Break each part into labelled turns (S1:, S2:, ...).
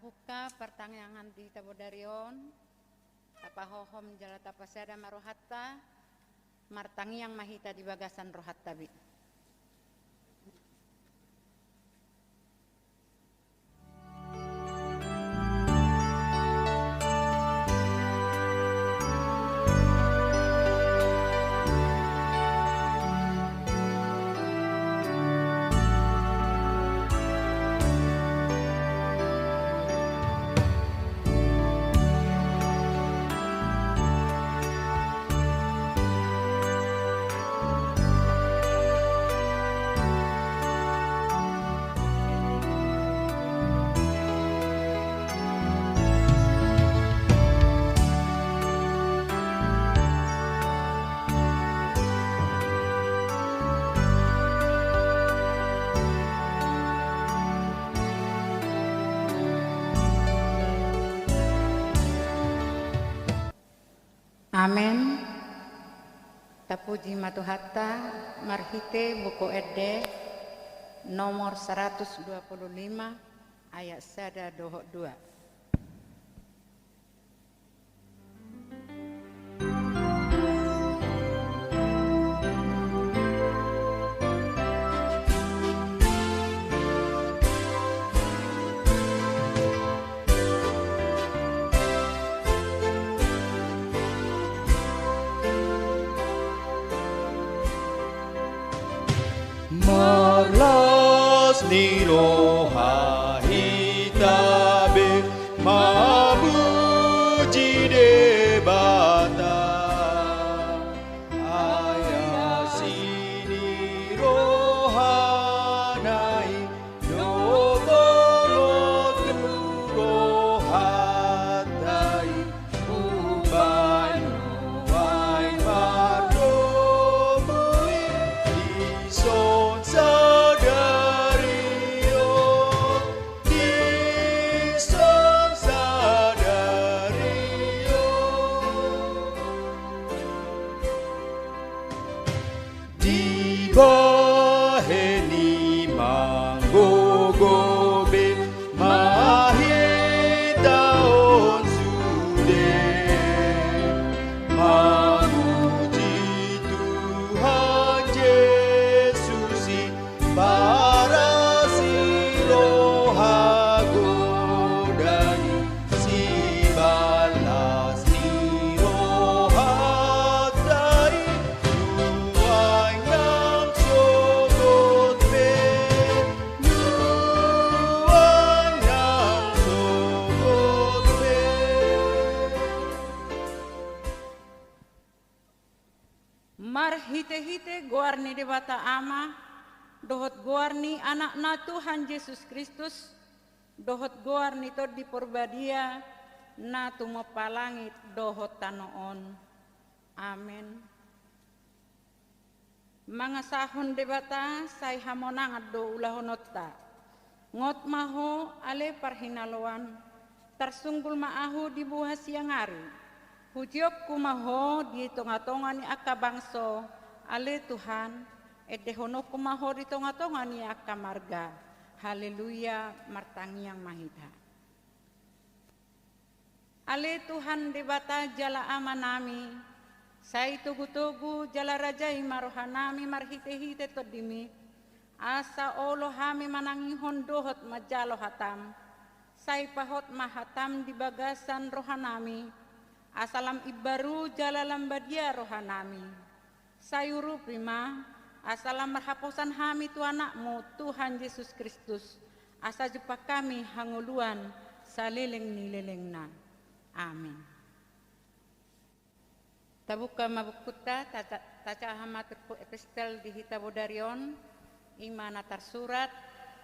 S1: Tabuka pertanyaan di tabodarion tapahohom jala tapasada marohatta martangi yang mahita di bagasan rohatta bi. Amin. Tapuji matuhatta marhite buku ede nomor 125 ayat sada dohok 2.
S2: Marlas ni roha hitabe mabuji debata ayah sini roha nai dogotu roha tai ubanu wai mardomui ison sadario ison sadario di baheni manggogobe mahitaon sude mamuji Tuhan Yesusi para siroha godani si balas siroha tai nuai nam sogot be nuai nam sogot be.
S1: Marhite-hite guarni debata ama dohot guarni anak na Tuhan Yesus Kristus dohot guarni to di porbadia na tumapalangit dohot tanoon. Amin. Mga sahon debata say hamonangat do ulahonotta ngot maho ale parhinaloan tarsunggul maahu di buhas yang ari hujiop kumaho di tonga-tonga ni akabangso ale Tuhan edehono kumaho di tonga-tonga ni akamarga. Haleluya martangi yang mahita. Ale Tuhan debata jala amanami sai tugu-tugu jala rajai marohanami marhite-hite todimi asa olo hami manangi hondohot majalo hatam sai pahot mahatam di bagasan rohanami asalam ibaru jala lambadia rohanami sayuru prima asalam merhaposan hami tu anakmu Tuhan Yesus Kristus asa jumpa kami hanguluan saleleng ni lelengna. Amin. Tabuka mabukutta taca hamat epistel di hitabodarion imana tersurat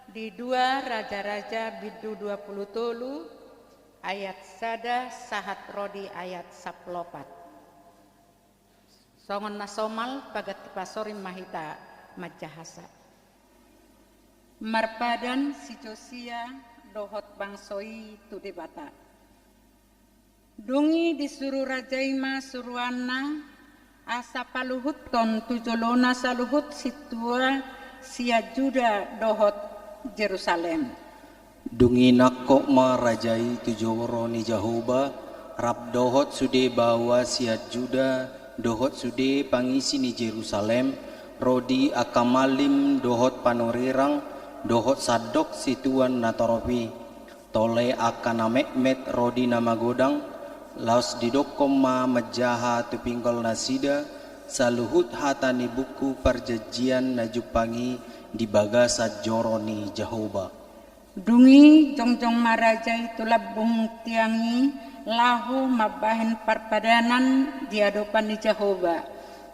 S1: di 2 Raja-Raja bidu 20 ayat sada sahat rodi ayat 14. Songon nasomal pagat pasorim mahita majahasa. Marpadan si Josia dohot bangsoi tu debata. Dungi disuruh rajaima suruanna asa paluhuton tujolona saluhut situa sia Juda dohot Jerusalem.
S3: Dunginak ko marajai tujoro ni Jahoba, rab dohot sude bawa siat Juda, dohot sude pangisi ni Jerusalem, rodi akamalim dohot panorirang, dohot sadok situan natoropi, tole akana mekmet rodi nama godang, laos didokom ma mejaha tupinggol nasida, saluhut hatani buku perjanjian najupangi di bagasa joroni Jahoba.
S1: Dungi jongjong marajai tulabung tiangi lahu mabahen parpadanan di hadapan di Jahoba.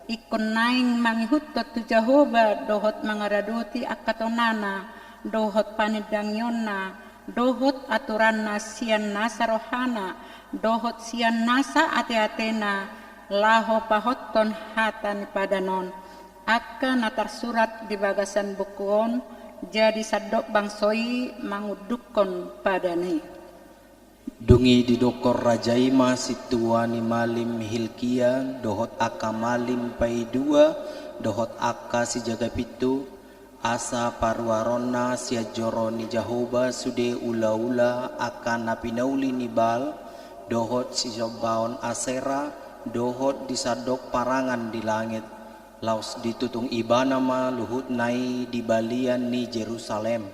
S1: Ikon naing mangihut tu Jahoba dohot mangaradoti akatonana, dohot panidangyonna, dohot aturanna sian nasa rohana, dohot sian nasa ate-atena, laho pahotton hatan padanon. Akka natar surat di bagasan bukuon, jadi sadok bangsoi mangudukon padane.
S3: Dungi didokor rajaima situani malim Hilkia, dohot aka malim paidua, dohot aka si jagapitu, asa parwarona sia joroni Jahoba sude ula-ula aka napinauli nibal, dohot si jobaon asera, dohot disadok parangan di langit. Laos ditutung ibana ma luhut nai di balian ni Jerusalem,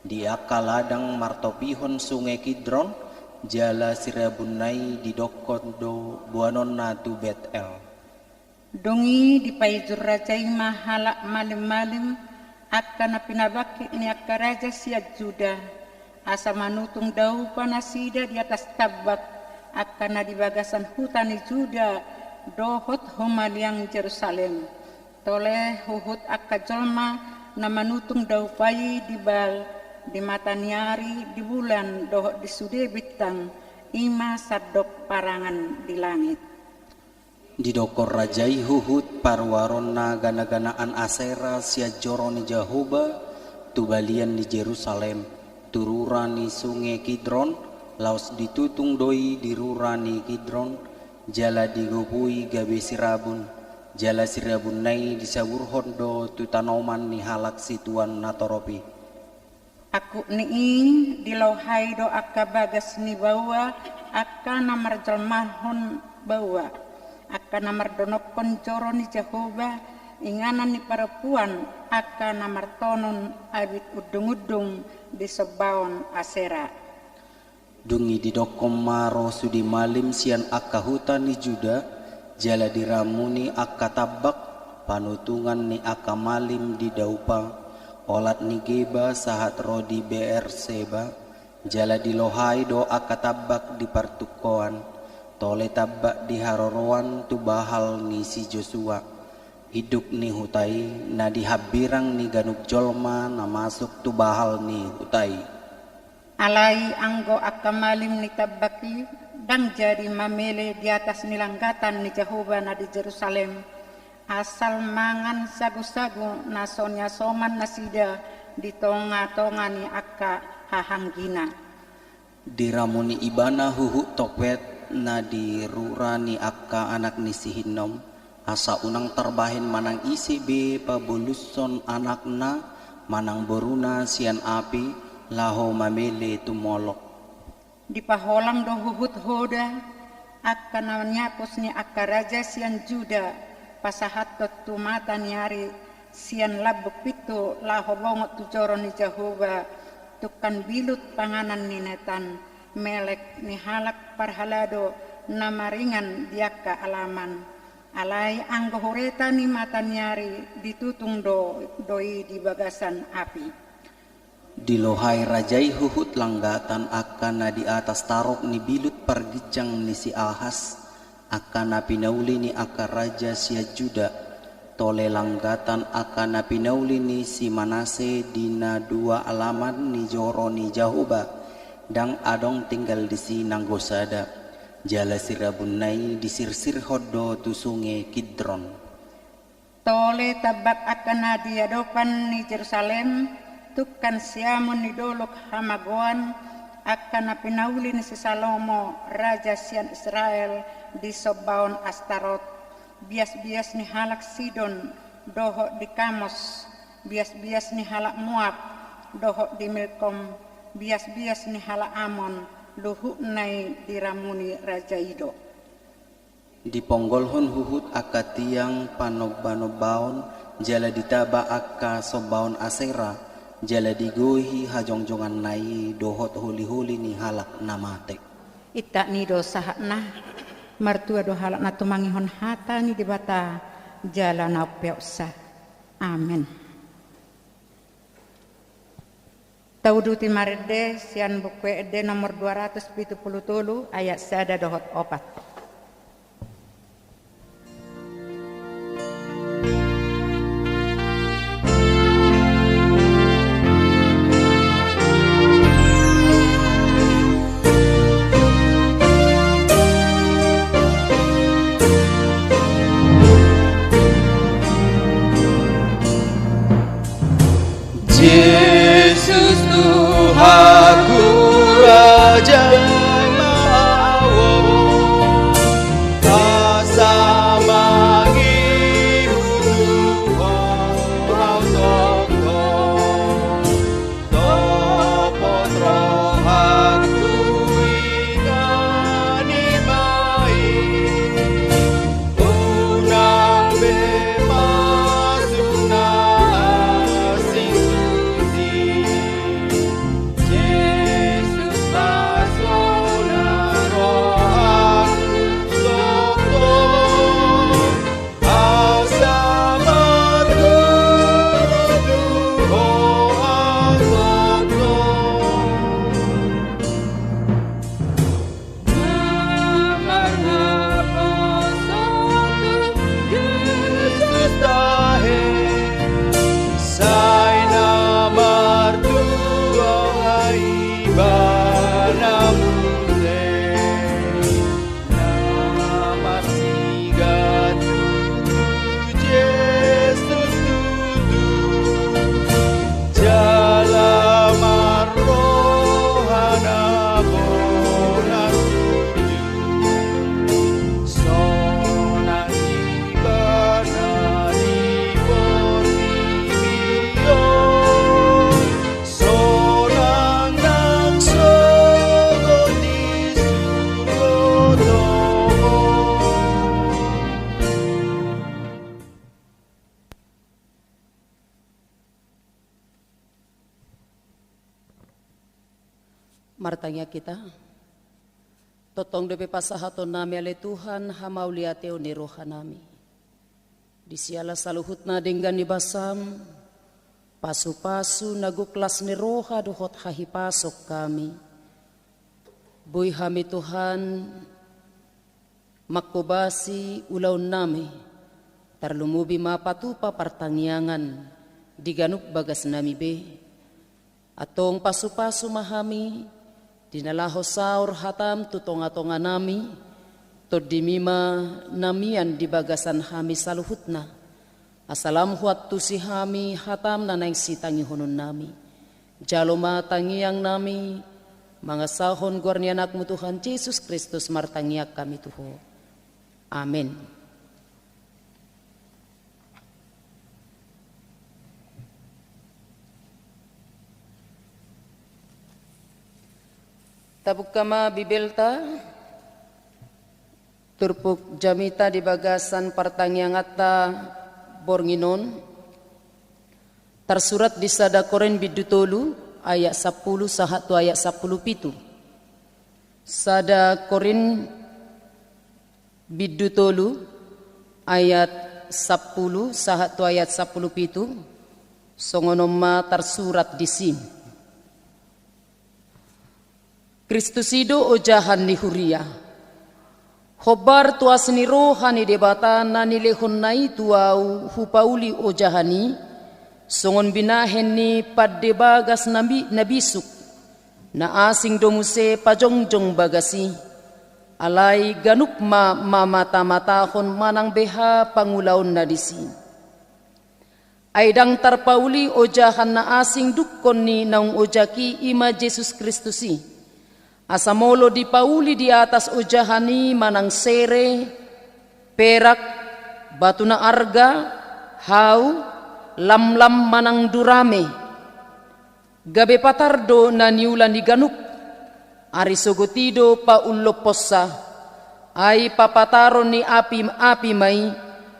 S3: di akaladang martopihon sungai Kidron, jala sirabun nai di dokon do buanon na tu Betel.
S1: Dongi di paijur rajai mahalak malim-malim akan pinabaki ni akka raja siat Juda, asa manutung dau panasida di atas tabak akan di bagasan hutan ni Juda, dohot homaliang Jerusalem. Toleh huhut akka jolma na manutung dau pai di bal di mata niari di bulan dohot di sude bintang ima sadok parangan di langit.
S3: Di dokor rajai huhut parwarona gana-ganaan asera sia joroni Jahoba, tubalian di Jerusalem, tururani sungai Kidron, laos ditutung doi dirurani Kidron, jala digopui gabe sirabun. Jala sirabun nai disawur hondo tu tanoman ni halak situan natoropi.
S1: Aku ni di lohai do akka bagas ni bawa akka namar jelmahon bawa akka namar donokon coro ni Jahoba inganan ni perempuan akka namar tonon abit udung-udung di sebaon asera.
S3: Dungi di dokom maro sudi malim sian akka hutan ni Juda, jala diramuni akka tabak, panutungan ni akka malim di daupa, olat ni Geba sahat rodi Beerseba, jala di lohai do akka tabak di partukoan, tole tabak di haroroan tu bahal ni si Joshua, hidup ni hutai, na di habirang ni ganuk jolma na masuk tu bahal ni hutai.
S1: Alai anggo akka malim ni tabaki, dang jadi mamele di atas nilanggatan ni Jahoba na di Jerusalem, asal mangan sagu-sagu nasonya soman nasida di tonga-tonga ni akka hahanggina.
S3: Diramuni ibana huhu topet na di rurani akka anak ni si Hinnom, asa unang terbahin manang isi be pabuluson anakna, manang boruna sian api, laho mamele tumolok.
S1: Di paholang do huhut hoda akka nanyapos ni akka raja sian Juda pasahat tu mata niari sian labuk pitu laho bongot tu joro ni Jahoba tukan bilut panganan ni netan melek ni halak parhalado namaringan diaka alaman alai anggo horeta ni mata niari ditutung doi di bagasan api.
S3: Di lohai rajai huhut langgatan akana di atas tarok ni bilut pergijang ni si Ahas, akana pinauli ni akka raja sia Juda, tole langgatan akana pinauli ni si Manase dina dua alaman ni joro ni Jahoba, dang adong tinggal di si nanggosada, jala sirabun nai disirsir hodo tu sungai Kidron.
S1: Tole tabak akana di hadapan ni Jerusalem, tukan siamun ni dolok hamagoan akan pinauli ni si Salomo raja sian Israel di Sobaon Astarot, bias-bias ni halak Sidon dohok di Kamos, bias-bias ni halak Moab dohok di Milkom, bias-bias ni hala amon luhuk nai diramuni Raja Ido.
S3: Diponggolhon huhut aka tiang panob-banobaon jala ditaba aka sobaon asera jala digohi hajongjongan nai dohot huli-huli ni halak namate.
S1: Ita ni do sahakna martua do halak na tumangihon hata ni dibata jala na peoksa. Amin. Tauduti marede sian buku ede nomor 277 ayat sada dohot opat.
S2: Yesus Tuhanku Raja Mawo asa mangi Tuhan toko topotra aku ingani mai unang bemasuna
S4: Martanya kita, totong depe pasahaton nami ale Tuhan hamauliateo ni rohanami. Disiala saluhutna denggan ni basam, pasu-pasu naguklas ni roha dohot hahipasok kami. Boy hami Tuhan, makobasi ulaw nami, tarlumubi mapatupa partangyangan, diganup bagas nami be. Atong pasu-pasu mahami, dinalaho saur hatam tutonga-tonga nami, todimima namian di bagasan hami saluhutna. Asalam huat tusi hami hatam nanang sitangi hunun nami. Jaloma tangiang nami, mga sahon guarnianakmu Tuhan Yesus Kristus martangiak kami Tuho. Amin. Tabuk kama bibelta turpuk jamita di bagasan partangyangatta bornginon tersurat di sada Koren bidutolu ayat 10 sahatu ayat 17 sada Koren bidutolu ayat 10 sahatu ayat 17 songonoma tersurat di sini Kristusido ojahan ni huria. Hobar tuas ni rohani debata na nilehon nai tuau hupauli ojahani. Songon binahen ni paddebagas nabisuk. Na asing domuse pajongjong bagasi. Alay ganup mamata-matahon manang beha pangulaon na disi. Aidang tarpauli ojahan na asing dukkon ni naung ojaki ima Jesus Kristusi. Asamolo di pauli di atas ojahani manang sere, perak, batu na arga, hau, lam-lam manang durame. Gabe patardo na niulan ni ganuk, ari sogotido pa uloposa, ay papataron ni api may,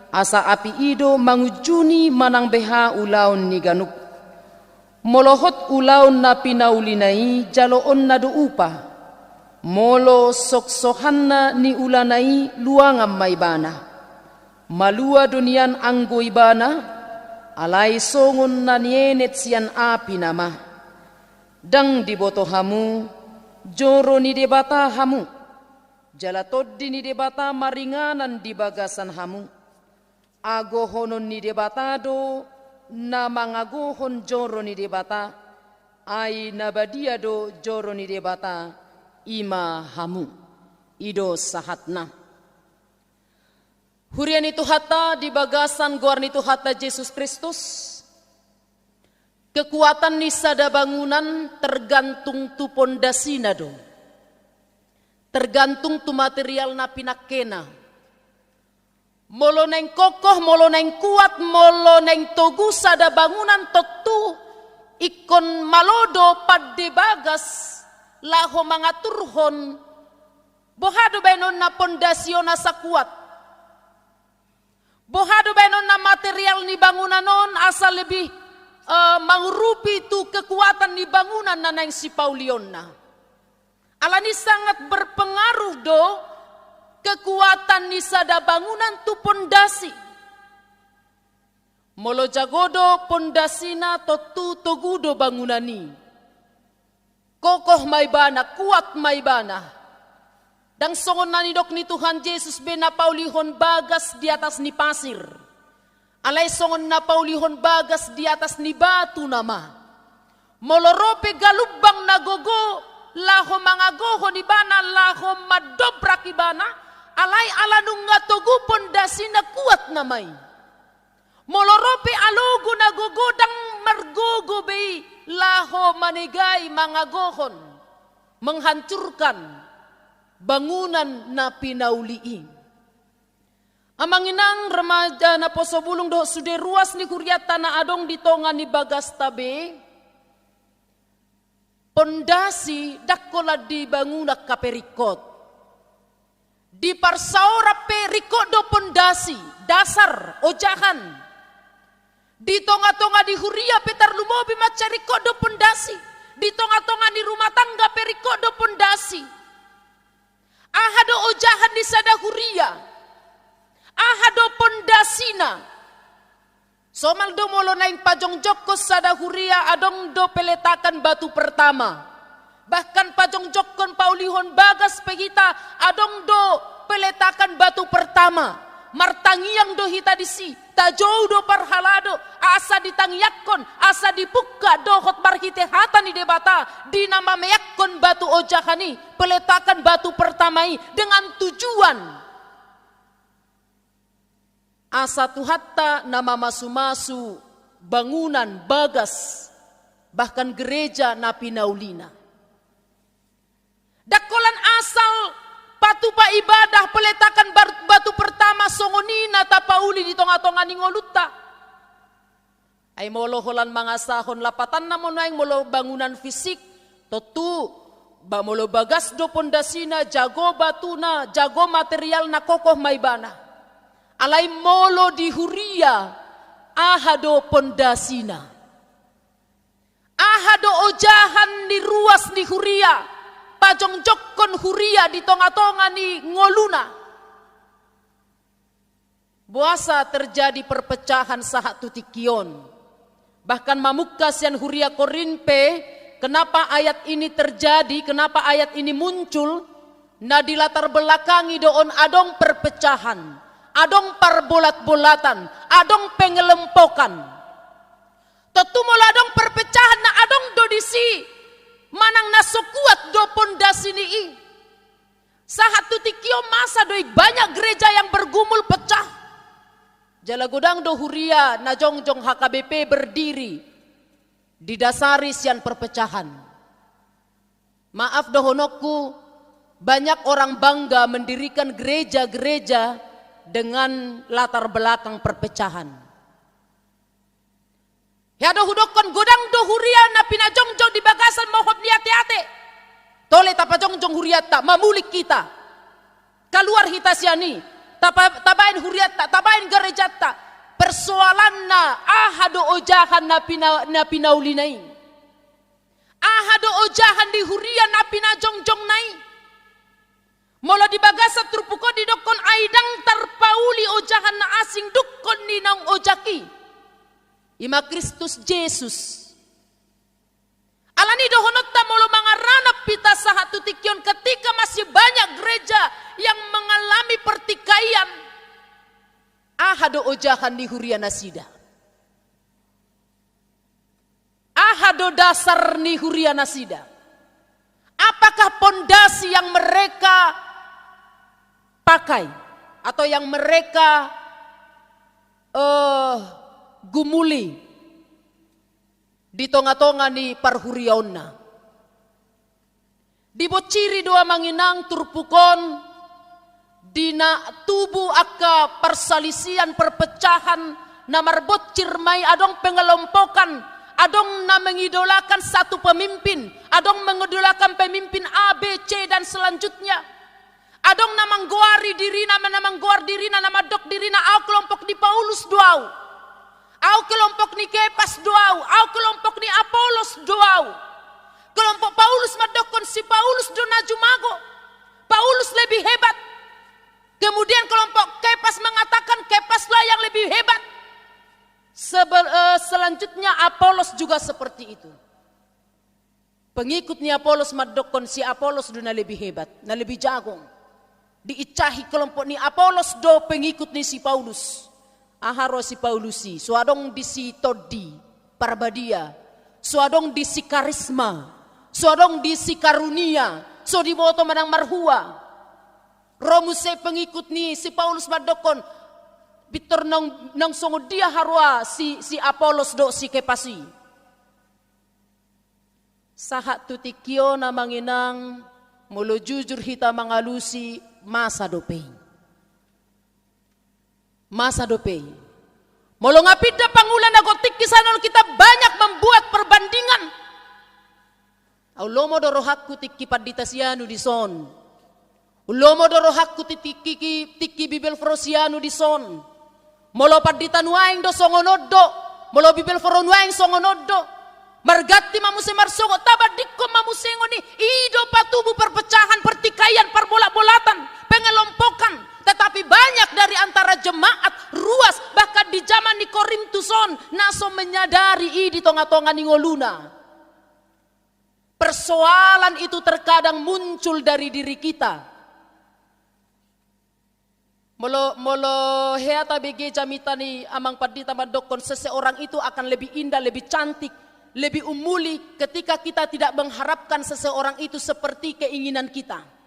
S4: asa api ido mangujuni manang beha ulaon ni ganuk. Molohot ulaon na pinaulinay, jaloon na duupa, molo soksohan na ni ulanay luangam may bana. Malua dunian anggoy bana, alay songon na nienet siyan api nama. Dang diboto hamu, joro ni debata hamu, jalatod di ni debata maringanan di bagasan hamu. Agohonon ni debatado, na mangagohon joro ni debata, ay nabadiado joro ni debata, ima hamu, ido sahat na. Hurian itu hata di bagasan guar itu hata Yesus Kristus. Kekuatan ni sada bangunan tergantung tu pondasi nado. Tergantung tu material na pinakena. Molo neng kokoh, molo neng kuat, molo neng togu sada bangunan totu ikon malodo padde bagas laho mangaturhon bohado benon na pondasyon na sa kuat. Bohado benon na material ni bangunan non asal lebih mangrupi tu kekuatan ni bangunan na neng si Paulion na. Alani sangat berpengaruh do kekuatan ni sada bangunan tu pondasi. Molo jagodo pondasina totu togudo bangunani. Kokoh may bana, kuat may bana. Dang songon nanidok ni Tuhan Yesus bena paulihon bagas di atas ni pasir. Alay songon na paulihon bagas di atas ni batu nama. Molo rope galubang nagogo, laho mangagoho ni bana, laho madobrak ibana. Alay alanung nga togu pondasi na kuat namay. Molorope alogo na gugodang margogo bay laho manigay mangagohon. Menghancurkan bangunan na pinauliin. Amanginang remaja na posobulong do sude ruas ni kuryata na adong ditongan ni bagas tabe. Pondasi dakola di bangunak kaperikot. Di parsaora periko do pondasi dasar ojahan. Di tonga-tonga di huria petar lumobi macariko do pondasi. Di tonga-tonga di rumah tangga periko do pondasi. Ahado ojahan di sada huria. Ahado pondasina. Somaldo molo naing pajong joko sada huria adong do peletakan batu pertama. Bahkan pajong jokon paulihon bagas pegita adong do peletakan batu pertama. Martangiang do hita disi, tajou do parhalado, asa ditangiakon, asa dibuka dohot barhite hata ni debata, dinama meyakkon batu ojahani, peletakan batu pertamai dengan tujuan. Asa tu hatta nama masu-masu bangunan bagas, bahkan gereja napinaulina. Dakolan asal patupa ibadah peletakan batu pertama songonina tapauli di tonga-tonga ni ngoluta. Ay moloholan mga sahon lapatan na mo na molo bangunan fisik. Totu ba molo bagas do pondasina jago batu na jago material na kokoh maibana. Alay molo di huria ahado pondasina. Ahado ojahan ni ruas ni huria. Pajong jokon huria di tonga-tonga ni ngoluna. Buasa terjadi perpecahan sahat tutikion. Bahkan mamukas yang huria korinpe, kenapa ayat ini terjadi, kenapa ayat ini muncul, na di latar belakangi doon adong perpecahan, adong parbolat-bolatan, adong pengelempokan. Tetumol adong perpecahan na adong dodisi. Manang nasukuat do pondasi ni sahat tutikio masa doi banyak gereja yang bergumul pecah. Jalagodang do huria na jongjong HKBP berdiri didasari sian perpecahan. Maaf dohonokku, banyak orang bangga mendirikan Hiado hudokon godang do huria na pinajongjong di bagasan mohop ni ate-ate. Tole tapajongjong huriata mamulik kita. Keluar hita siani. Tabain huriata, tabain gerejata. Persoalan na ahado ojahan na pinaulinay. Ahado ojahan di huria na pinajongjong nai. Molo di bagasa trupuko di dokon aidang tarpauli ojahan na asing dukon ni nang ojaki. Ima Kristus Yesus. Alani dohonotta molo mangaranap pita sahatu tikyon ketika masih banyak gereja yang mengalami pertikaian. Ahado ojahan di huria nasida. Ahado dasar ni huria nasida. Apakah pondasi yang mereka pakai atau yang mereka gumuli di tonga-tonga ni parhuriaonna. Dibociri doa manginang turpukon dina tubuh aka persalisian perpecahan na marbot cirmai adong pengelompokan, adong na mengidolakan satu pemimpin, adong mengidolakan pemimpin A, B, C dan selanjutnya. Adong na manggoari dirina, manamanggoar dirina, namadok dirina, au kelompok di Paulus doau. Au kelompok ni Kepas doau, au kelompok ni Apolos doau. Kelompok Paulus madokon si Paulus do najumago. Paulus lebih hebat. Kemudian kelompok Kepas mengatakan Kepaslah yang lebih hebat. Selanjutnya Apolos juga seperti itu. Pengikutnya Apolos madokon si Apolos do na lebih hebat, na lebih jagong. Diicahi kelompok ni Apolos do pengikut ni si Paulus. Aharo si Paulusi, suadong di si Todi, Parbadia, suadong di si Karisma, suadong di si Karunia, so di boto manang Marhua. Romuse pengikut ni si Paulus madokon, bitor nang songo dia harwa si Apolos do si Kepasi. Sahat tutikyo na manginang, mulo jujur hita mangalusi masa dopeng. Masa dopeng. Molo ngapida pangulan agotik kisanol kita banyak membuat perbandingan. Aulomo dorohakku tikki paditasianu di son. Ulomo dorohakku tikki bibel frosianu di son. Molo paditanuaing do songonodo. Molo bibel fronuaing songonodo. Margati mamuse marsogo tabadikko mamusengo ni ido patubu perpecahan, pertikaian, perbolak-bolatan, pengelompokan. Tetapi banyak dari antara jemaat ruas bahkan di zaman di Korintuson naso menyadari di tonga-tonga ningoluna. Persoalan itu terkadang muncul dari diri kita. Molo heata bege jamita ni amang padita madokon seseorang itu akan lebih indah, lebih cantik, lebih umuli ketika kita tidak mengharapkan seseorang itu seperti keinginan kita.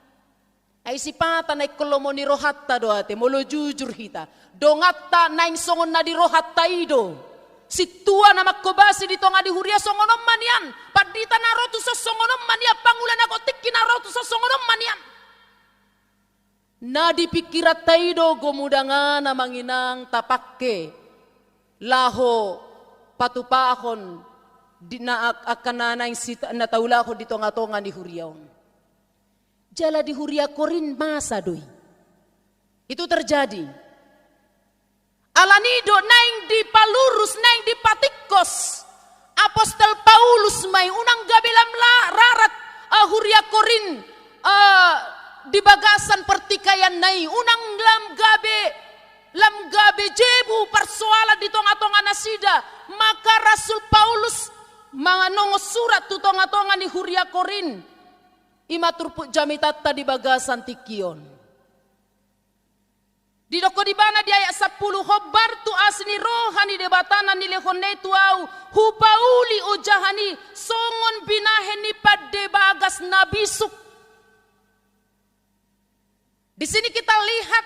S4: Ay sipata na ikolomo ni rohatta doate, molo jujur hita. Dongatta na songon na di rohatta ido. Si tua na makobasi dito nga di huria songonom manian. Padita na rotu sa songonom manian. Pangulan ako tikki na rotu sa songonom manian. Na di pikirat taido gomudanga na manginang tapakke. Laho patupahon. Di na akan na taula ko dito nga tonga ni huriaon. Jala di huria korin masa doi. Itu terjadi. Alanido naing di Palurus, naing di Patikos. Apostel Paulus mai unang gabelam rarat huria korin di bagasan pertikaian nai unang lam gabe jebu persoalan di tonga-tonga nasida. Maka Rasul Paulus manganongo surat tu tonga-tonga ni huria korin. Imaturpuk jamitatta di bagasan tikion. Di doko di bana di ayat 10 hobar tu asni rohani debatana ni lehone tu au hupauli ujahani songon binaheni padde bagas nabisuk. Di sini kita lihat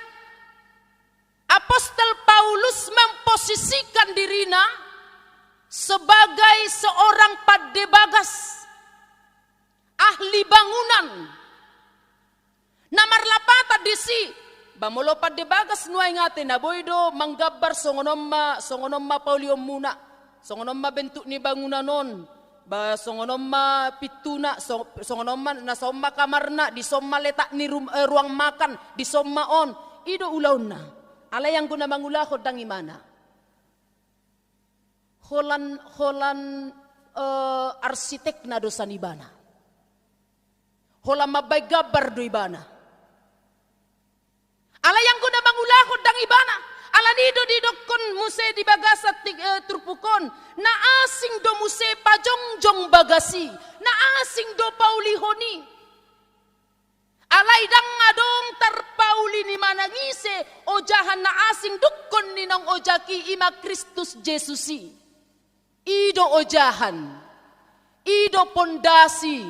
S4: Apostel Paulus memposisikan dirinya sebagai seorang padde bagas. Ahli bangunan. Namar lapata disi Bamolo padde bagas nuay ngate na boydo manggabar songonomma pauliom muna. songonom bentuk ni bangunan non, songonom pituna, songonom na somma kamarna, di somma letak ni ruang makan, di somma on, ido ulaw na. Ala yang guna mangulahod dang imana. Holan arsitek na do sanibana. Holan mabay gabar do ibana. Ala yang guna mangulahod dang ibana. Ala nido di dokon muse di bagasat trupukon. Na asing do muse pajongjong bagasi. Na asing do paulihoni. Alay dang adong tarpauli ni manangise. Ojahan na asing dukon ni nang ojaki ima Kristus Jesusi. Ido ojahan. Ido pondasi.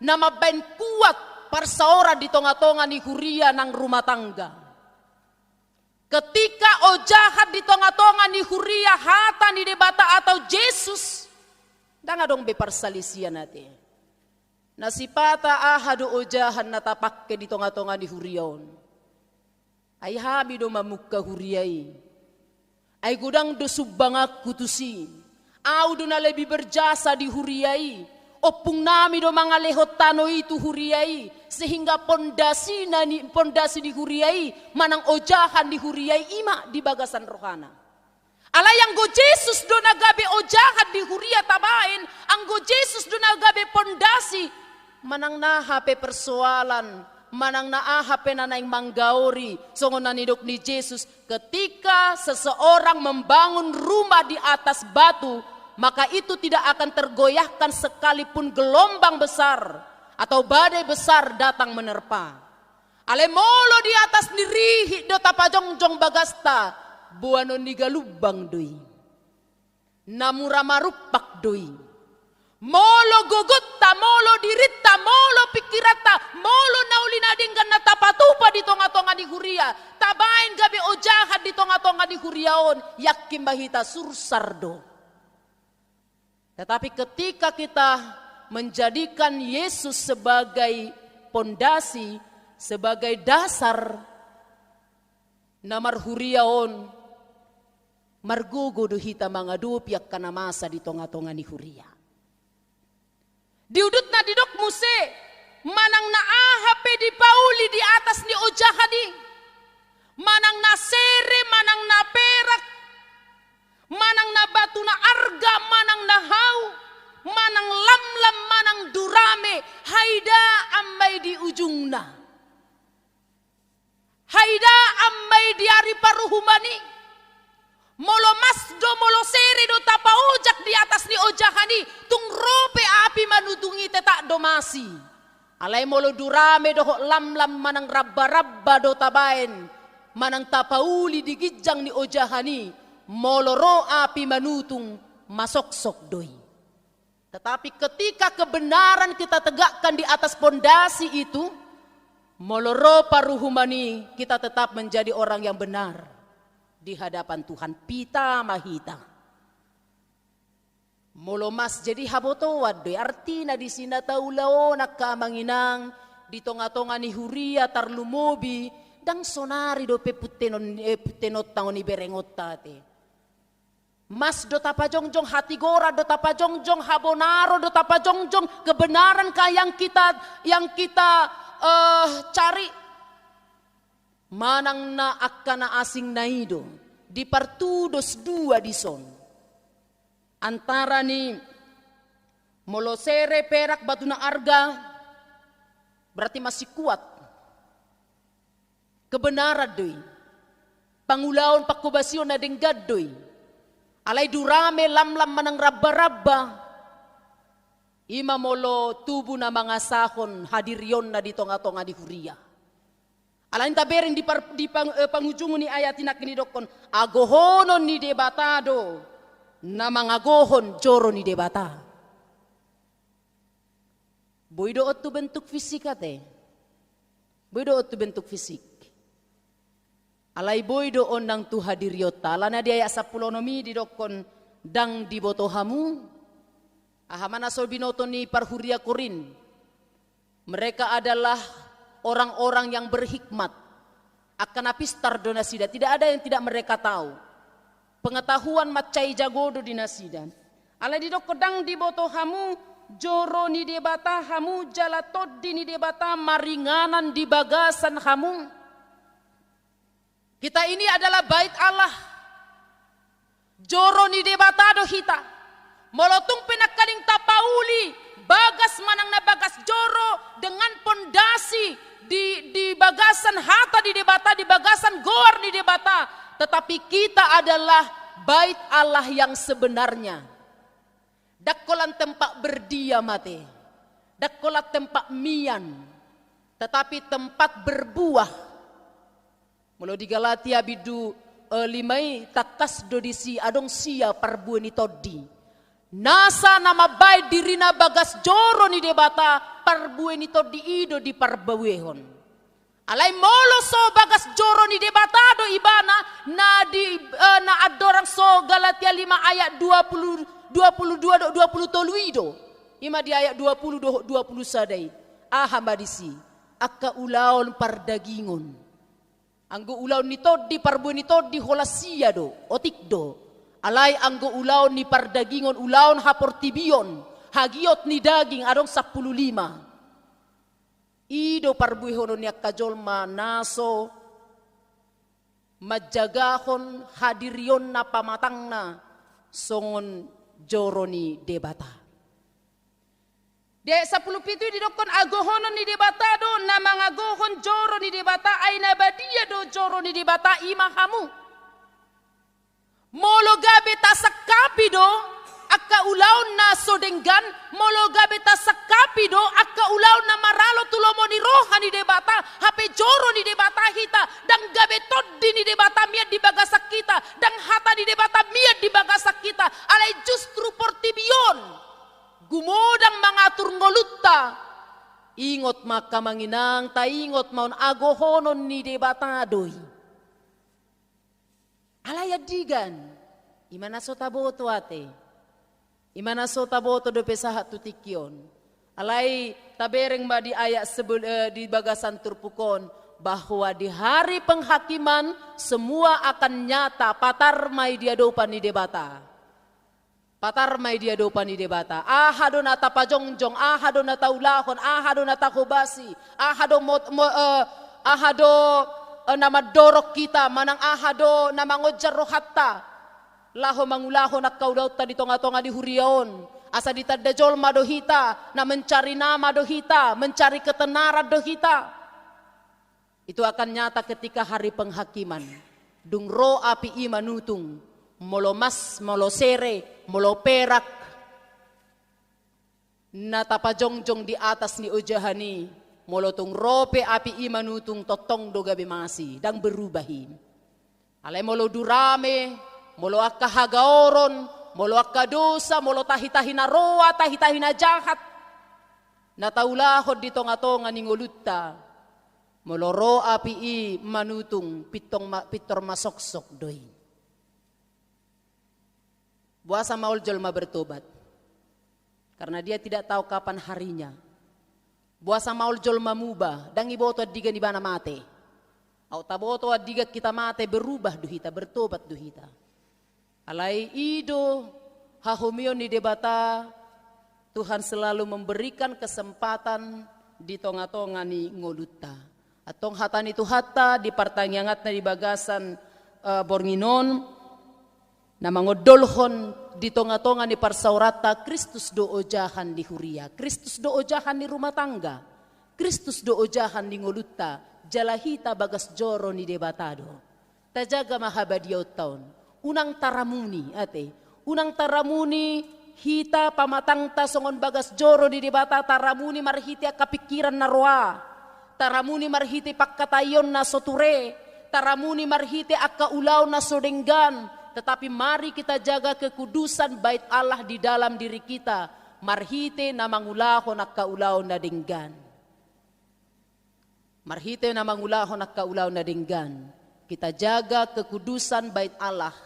S4: Na maben kuat parsaora di tonga-tonga ni huria ng rumah tangga. Ketika ojahat di tonga-tonga ni huria hata ni debata atau Yesus, danga dong beparsalisian natin. Nasipata ahado ojahan natapakke di tonga-tonga ni huriaon. Ay habi do mamukka huriai. Ay gudang do subbangak kutusin. Au do na lebih berjasa di huriai. Opung nami do mga lehot tano itu huriai. Sehingga pondasi di huriai. Manang ojahan di huriai ima di bagasan rohana. Alayang go Jesus do nagabe ojahan di huria tabain. Ang go Jesus do nagabe pondasi. Manang nahape persoalan. Manang naahape na naing manggaori. Songon nanidok ni Jesus. Ketika seseorang membangun rumah di atas batu. Maka itu tidak akan tergoyahkan sekalipun gelombang besar atau badai besar datang menerpa. Alemolo di atas nirihi do tapajongjong bagasta buano niga lubang doi. Namura marupak doi. Molo gugutta, molo dirita, molo pikirata, molo naulinadinggan na tapatupa di tonga-tonga di huria. Tabain gabi ojahat di tonga-tonga di huriaon yakin bahita sursardo. Tetapi ketika kita menjadikan Yesus sebagai pondasi, sebagai dasar, namar huriaon, margugo do hita mga dupiak kana masa di tonga-tonga ni huria. Diudut na didok muse, manang naahape di pauli di atas ni ojahadi, manang na sere, manang na perak, manang na batu na arga, manang na hau, manang lamlam, manang durame, haida ambay di ujung na. Haida ambay di ari paruhumani. Molo masdo, molo seri do tapaujak di atas ni ojahani, tung rope api manutungi tetak domasi. Alay molo durame doho lamlam manang rabba-rabba do tabain, manang tapauli di gijang ni ojahani. Moloro api manutung masoksok doi. Tetapi ketika kebenaran kita tegakkan di atas pondasi itu, moloro paruhumani kita tetap menjadi orang yang benar di hadapan Tuhan pita mahita. Molomas jadi habotowad doi artina di sina taulao nakamanginang di tonga-tonga ni huria tarlumobi dang sonari do putenot tangon ni berengot tate. Mas do tapajongjong hati gora do tapajongjong habonaro do tapajongjong kebenaran kah yang kita cari manang na akana asing naido di partudos dua di son antara ni molosere perak batu na arga berarti masih kuat kebenaran doi pangulaon pakubasyon na denggad doi. Alay durame lamlam manang rabba-rabba. Ima molo tubo na mga sahon hadiryon na di tonga-tonga di huria. Alay taberin di panghujungo ni ayat tinak kinidokon. Agohonon ni debatado na mga gohon joro ni debata. Boydo otu bentuk fisik ate. Boydo otu bentuk fisik. Alay boy doon ng tuhadiryota. Lana di ay asapulonomi di dokon dang dibotohamu. Ahamana so binoto ni parhuria kurin. Mereka adalah orang-orang yang berhikmat. Akan apistar donasida. Tidak ada yang tidak mereka tahu. pengetahuan macai jagodo dinasidan. Ala di dokodang di boto hamu joro ni debata hamu jalatod di ni debata maringanan di bagasan hamu. Kita ini adalah bait Allah. Joro ni debata do hita. Molotung pinakaling tapauli bagas manang na bagas joro dengan pondasi di bagasan hata di debata, di bagasan goar di debata. Tetapi kita adalah bait Allah yang sebenarnya. Dakkolan tempat berdiam mate. Dakkolan tempat mian. Tetapi tempat berbuah. Mula di Galatia bidu limai takas dodisi adong sia parbueni toddi. Nasa nama bait dirina bagas joro ni debata parbueni toddi ido di parbawehon. Alai molo so bagas joro ni debata do ibana na adorang so Galatia 5 ayat 22 do 20 toluido. Ima di ayat 20 do 20 sadai. Ahambadisi akka ulaon pardagingon. Anggo ulaon ni toddi parbueni toddi holasia do otik do. Alai anggo ulaon ni pardagingon ulaon haportibion hagiot ni daging adong 15. Ido parbuihono ni akajolma naso majagahon hadirion na pamatang na songon joroni debata. De 10 pitu didokon agohonon ni debata do na mangagohon joro ni debata ay nabadia do joro ni debata imahamu. Molo gabe tasakapi do akka ulaon na sodenggan molo gabe tasakapi do akka ulaon na maralo tulomo ni roha ni debata hape joro ni debata hita dang gabe toddi ni debata miat di bagasak kita dang hata di debata miat di bagasak kita alai justru portibion gumodang mangatur ngolutta ingot maka manginang ta ingot maun agohonon ni debata doi alai adigan imana so taboto ate imana so taboto do pesahat tutikyon alai tabereng ba di ayat di bagasan turpukon bahwa di hari penghakiman semua akan nyata patarmai dia dopan ni debata. Patarmai dia dopan ni debata. Ahado na tapajongjong, ahado na taulahon, ahado na takubasi, ahado nama dorok kita, manang ahado na mangodjar rohatta. Laho mangulaho nak kau daw ta di tonga-tonga di huriaon. Asa ditadajol madohita na mencari nama dohita, mencari ketenaran dohita. Itu akan nyata ketika hari penghakiman. Dungro api imanutung. Molo mas, molo sere, molo perak. Natapajongjong di atas ni ujahani. Molo tung rope api imanutung totong do gabi masi. Dang berubahin. Alay molo durame, molo akka hagaoron, molo akka dosa, molo tahitahi na roa, tahitahi na jahat. Nataulahod di tonga-tonga ni ngulutta. Molo ro api i manutung pitor masoksok doy. Buasa maul jolma bertobat. Karena dia tidak tahu kapan harinya. Buasa maul jolma mubah. Dan iboto adiga ni bana mate. Au taboto adiga kita mate berubah duhita. Bertobat duhita. Alai ido hahumion ni debata. Tuhan selalu memberikan kesempatan di tonga-tonga ni ngoluta. Atong hata ni tuhata di partanyangat na di bagasan bornginon. Na mangodolhon di tonga-tonga ni parsaurata Kristus do ojahan di huria, Kristus do ojahan di rumah tangga, Kristus do ojahan di ngoluta, jalahita bagas joro ni debatado. Tajaga mahabadiyaw taon, unang taramuni ate, unang taramuni hita pamatang tasongon bagas joro di debata taramuni marhiti kapikiran na roa, taramuni marhiti pakkatayon na soture, taramuni marhiti akaulaw na sodenggan. Tetapi mari kita jaga kekudusan bait Allah di dalam diri kita. Marhite na mangulahon at kaulaw na dinggan. Marhite na mangulahon at kaulaw na dinggan. Kita jaga kekudusan bait Allah.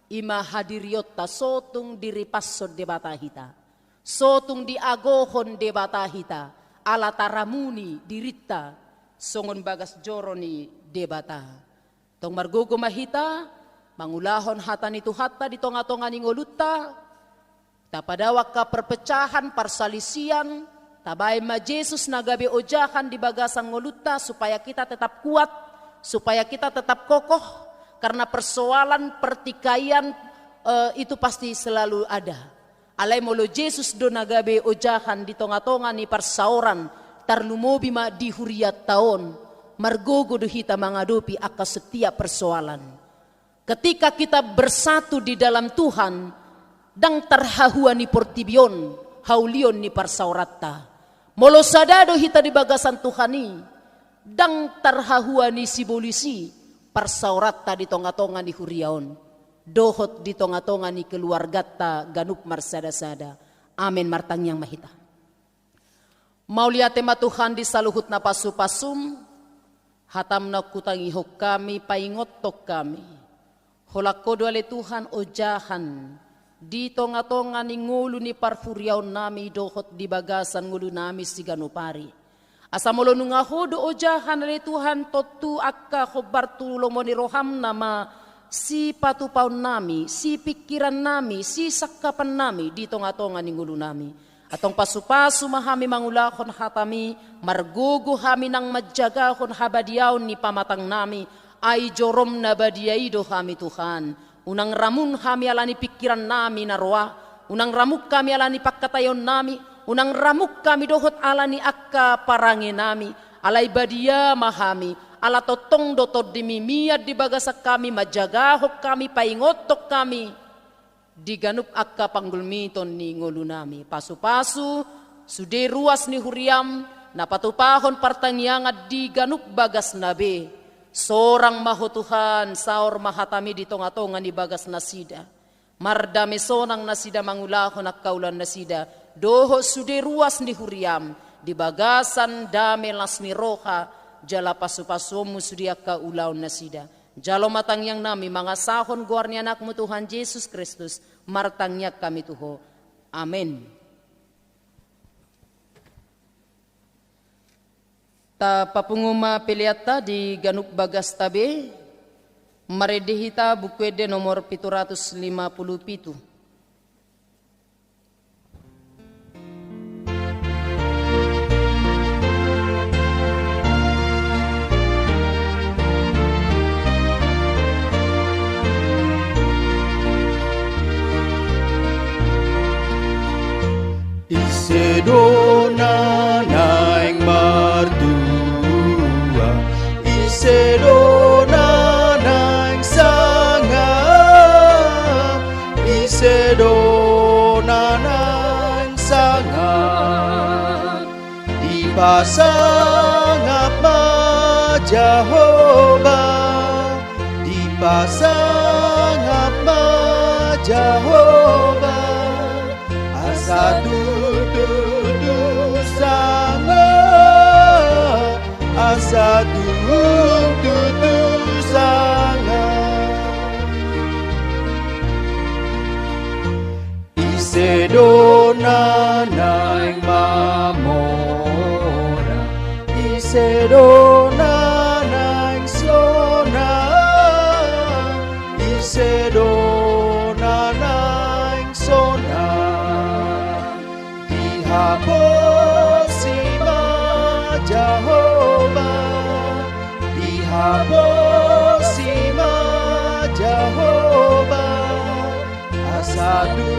S4: Ima hadiriot ta sotong diripasod de batahita. Sotong diagohon de batahita. Ala taramuni dirita. Songon bagas joroni de bata. Tong margogo mahita. mangulahon hatan itu hata di tonga-tonga ni ngoluta, tapadawak ka perpecahan, parsalisian, tabay ma Jesus nagabi ojahan di bagasan ngoluta supaya kita tetap kuat, supaya kita tetap kokoh, karena persoalan pertikaian itu pasti selalu ada. Alay molo Jesus do nagabi ojahan di tonga-tonga ni parsauran, tarlumobi ma di huriat taon, margogo do hita mangadupi akas setiap persoalan. Ketika kita bersatu di dalam Tuhan, dang tarhahuan ni portibion, haulion ni parsaurata. Molo sadado hita di bagasan Tuhani, dang tarhahuan ni sibolisi, parsaurata di tonga-tonga ni huriaon. Dohot di tonga-tonga ni keluargata ganup marsada-sada. Amin martang yang mahita. Maulia tema Tuhan di saluhut na pasu-pasum, hatam na kutangi hok kami, paingotok kami. Holak ale Tuhan ojahan, di tonga-tonga ni ngulu ni parfuriaw nami dohot di bagasan ngulu nami si ganupari. Asamolo nunga hodo ojahan ale Tuhan totu akka khobar tulomo ni roham nama si patupaw nami, si pikiran nami, si sakapan nami di tonga-tonga ni ngulu nami. Atong pasu-pasu mahami mangulakon hatami, margugo hami nang madjagahon habadiyaw ni pamatang nami, ay jorom na badiyaido kami Tuhan. Unang ramun kami alani pikiran nami na roa, unang ramuk kami alani pagkatayon nami, unang ramuk kami dohot alani akka parangin nami, alay badiya mahami, ala totong dotod dimimiyad di bagasak kami, majagahok kami, paingotok kami, di ganup akka panggulmiton ni ngulu nami. Pasu-pasu, sude ruas ni huriam, napatupahon partangyangat di ganup bagas nabe. Sorang maho Tuhan, saor mahatami di tonga-tonga ni bagas nasida. Mardame sonang nasida mangulahon ak kaulan nasida. Doho sude ruas ni huriam, di bagasan dame las ni roha, jala pasu-pasumu sudia ka ulaw nasida. Jalo matang yang nami, mga sahon guarni anakmu Tuhan Yesus Kristus, martangnya kami Tuho. Amen. Ta papunguma piliata di ganup bagas tabe, maredihita bukwede nomor 757.
S2: Isedona naing mardua, Isedona naing sanga, Isedona naing sanga, di pasangap ma Jehovah, di pasangap ma Jehovah. Asadu sanga, asadu sanga. Isedona naing mamona, Isedona naing sona, Isedona naing sona. Dihabosima Jehovah, dihabosima Jehovah, asadu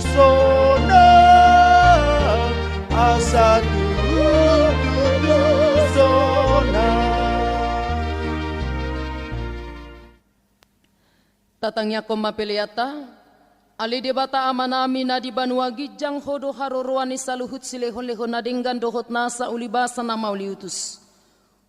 S2: sona, asadu sona.
S4: Tatangnya koma peliata, ali debata amanami na di banua gijang hodo haruruani saluhut silehon-lehon na dinggan dohot nasa ulibasa na mauliutus.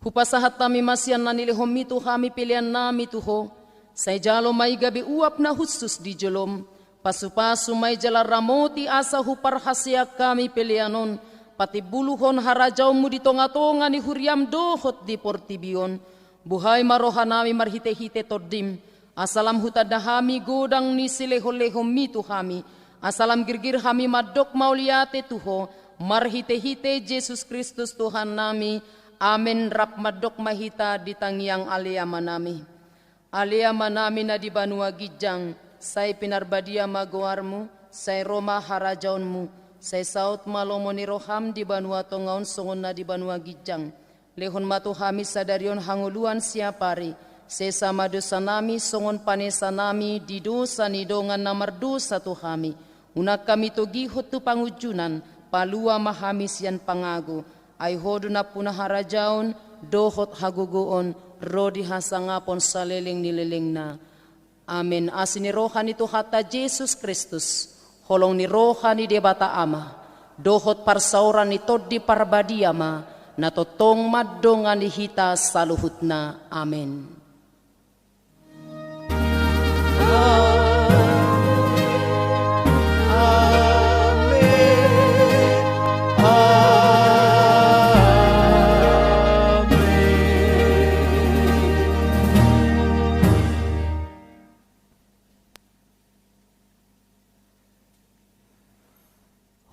S4: Hupasahat tami masyan na nilehom mito kami pilihan nami tuho. Say jalo may gabi uap na husus di jolom. Pasu-pasu may jala ramoti asa huparhasya kami pilihanon. Pati buluhon harajaw mo di tonga-tonga ni huriam dohot di portibion. Buhay marohanami marhite-hite todim. Asalam hutadahami godang ni sileho-leho mitu kami. Asalam girgir kami madok mauliate tuho. Marhite-hite Jesus Kristus Tuhan nami. Amin rap madok mahita di tangyang aliyaman nami. Alia manami na di banua gijang, say pinarbadia magoarmu, say Roma harajaunmu, say saut malomo ni roham di banua tongaun songon na di banua gijang. Lehon matu hami sadarion hanguluan siapari, sesama dosa nami songon panesa nami di dosa nidongan namar dosa tu hami. Unak kami togi hotu pangujunan, palua mahami sian pangagu, ay hodu na punah harajaun, dohot haguguon, rodi hasangapon saleleng nileleng na. Amen. Asin ni rohani tu hata Jesus Kristus, holong ni rohani debata ama, dohot parsauran ni todi parbadiama, na totong madongan ni hita saluhut na. Amen.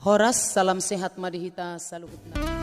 S4: Horas, salam sehat madihita saluhutna.